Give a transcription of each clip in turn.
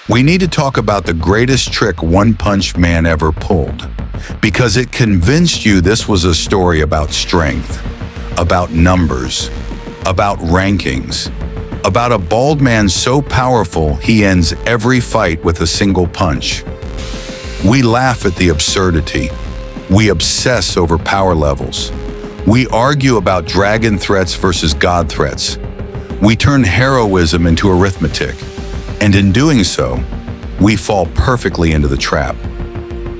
We need to talk about the greatest trick One Punch Man ever pulled, because it convinced you this was a story about strength, about numbers, about rankings, about a bald man so powerful he ends every fight with a single punch. We laugh at the absurdity. We obsess over power levels. We argue about dragon threats versus god threats. We turn heroism into arithmetic. And in doing so, we fall perfectly into the trap.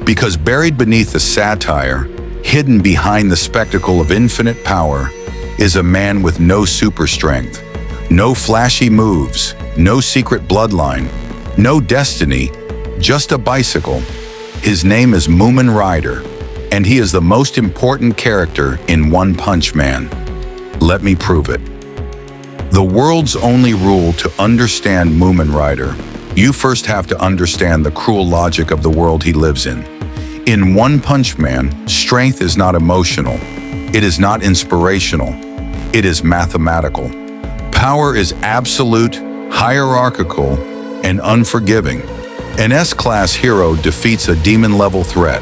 Because buried beneath the satire, hidden behind the spectacle of infinite power, is a man with no super strength, no flashy moves, no secret bloodline, no destiny, just a bicycle. His name is Mumen Rider, and he is the most important character in One Punch Man. Let me prove it. The world's only rule: to understand Mumen Rider, you first have to understand the cruel logic of the world he lives in. In One Punch Man, strength is not emotional. It is not inspirational. It is mathematical. Power is absolute, hierarchical, and unforgiving. An S-class hero defeats a demon-level threat.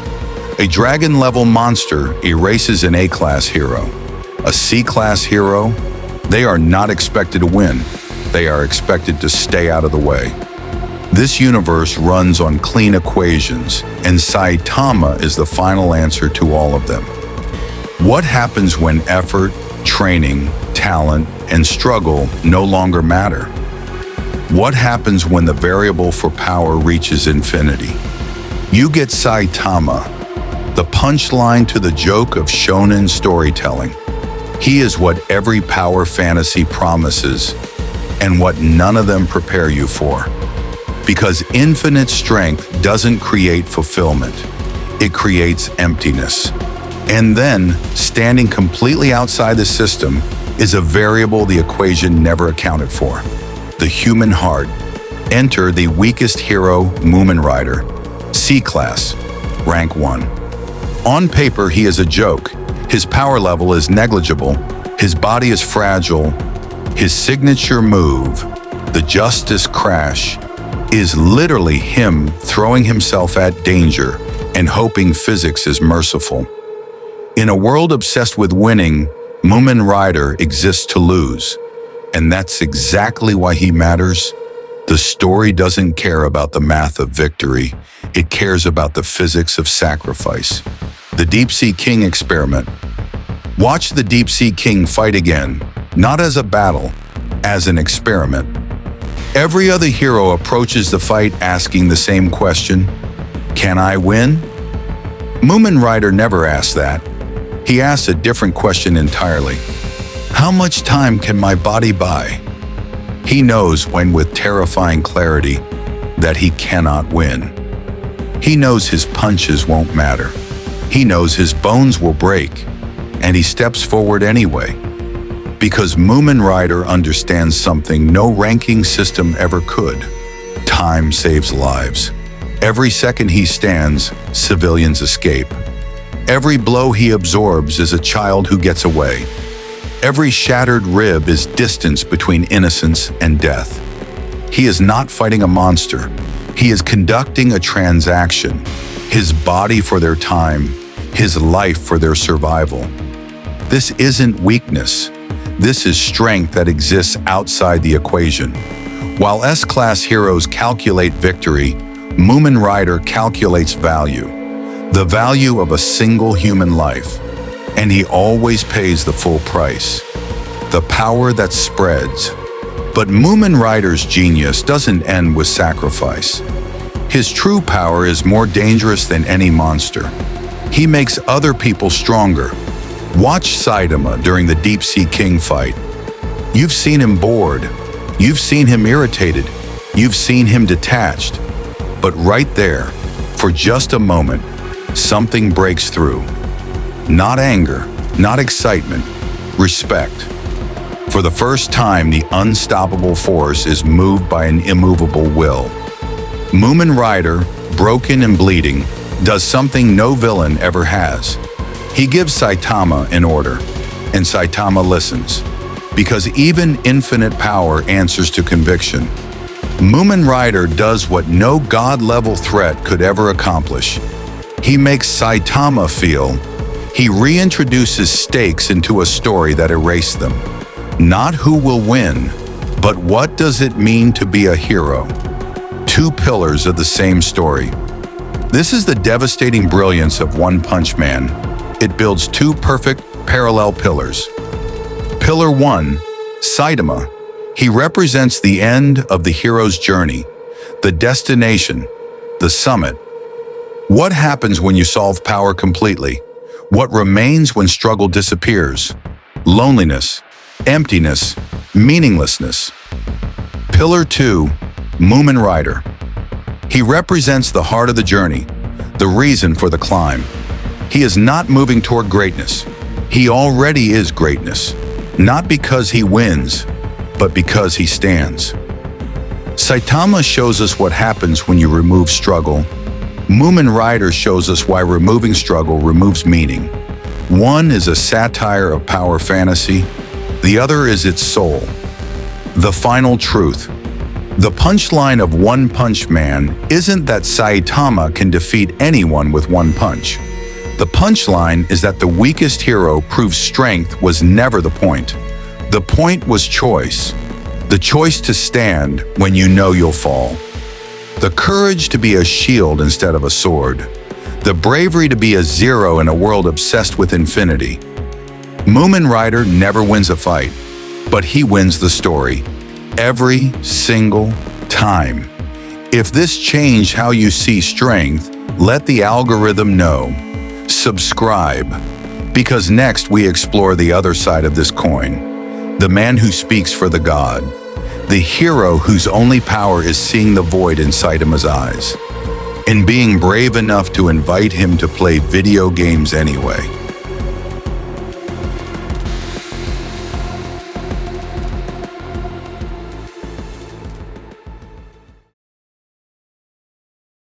A dragon-level monster erases an A-class hero. A C-class hero, they are not expected to win. They are expected to stay out of the way. This universe runs on clean equations, and Saitama is the final answer to all of them. What happens when effort, training, talent, and struggle no longer matter? What happens when the variable for power reaches infinity? You get Saitama, the punchline to the joke of shonen storytelling. He is what every power fantasy promises, and what none of them prepare you for. Because infinite strength doesn't create fulfillment, it creates emptiness. And then, standing completely outside the system is a variable the equation never accounted for: the human heart. Enter the weakest hero, Mumen Rider, C-class, rank 1. On paper, he is a joke. His power level is negligible. His body is fragile. His signature move, the Justice Crash, is literally him throwing himself at danger and hoping physics is merciful. In a world obsessed with winning, Mumen Rider exists to lose. And that's exactly why he matters. The story doesn't care about the math of victory. It cares about the physics of sacrifice. The Deep Sea King experiment. Watch the Deep Sea King fight again, not as a battle, as an experiment. Every other hero approaches the fight asking the same question: can I win? Mumen Rider never asks that. He asks a different question entirely. How much time can my body buy? He knows, when with terrifying clarity, that he cannot win. He knows his punches won't matter. He knows his bones will break, and he steps forward anyway. Because Mumen Rider understands something no ranking system ever could. Time saves lives. Every second he stands, civilians escape. Every blow he absorbs is a child who gets away. Every shattered rib is distance between innocence and death. He is not fighting a monster. He is conducting a transaction. His body for their time, his life for their survival. This isn't weakness. This is strength that exists outside the equation. While S-class heroes calculate victory, Mumen Rider calculates value. The value of a single human life. And he always pays the full price. The power that spreads. But Mumen Rider's genius doesn't end with sacrifice. His true power is more dangerous than any monster. He makes other people stronger. Watch Saitama during the Deep Sea King fight. You've seen him bored. You've seen him irritated. You've seen him detached. But right there, for just a moment, something breaks through. Not anger, not excitement, respect. For the first time, the unstoppable force is moved by an immovable will. Mumen Rider, broken and bleeding, does something no villain ever has. He gives Saitama an order, and Saitama listens, because even infinite power answers to conviction. Mumen Rider does what no god-level threat could ever accomplish. He makes Saitama feel. He reintroduces stakes into a story that erased them. Not who will win, but what does it mean to be a hero? Two pillars of the same story. This is the devastating brilliance of One Punch Man. It builds two perfect, parallel pillars. Pillar 1, Saitama. He represents the end of the hero's journey, the destination, the summit. What happens when you solve power completely? What remains when struggle disappears? Loneliness, emptiness, meaninglessness. Pillar 2, Mumen Rider. He represents the heart of the journey, the reason for the climb. He is not moving toward greatness. He already is greatness, not because he wins, but because he stands. Saitama shows us what happens when you remove struggle. Mumen Rider shows us why removing struggle removes meaning. One is a satire of power fantasy, the other is its soul. The final truth. The punchline of One Punch Man isn't that Saitama can defeat anyone with one punch. The punchline is that the weakest hero proves strength was never the point. The point was choice. The choice to stand when you know you'll fall. The courage to be a shield instead of a sword. The bravery to be a zero in a world obsessed with infinity. Mumen Rider never wins a fight, but he wins the story. Every single time. If this changed how you see strength, let the algorithm know. Subscribe, because next we explore the other side of this coin. The man who speaks for the god. The hero whose only power is seeing the void in Saitama's eyes. And being brave enough to invite him to play video games anyway.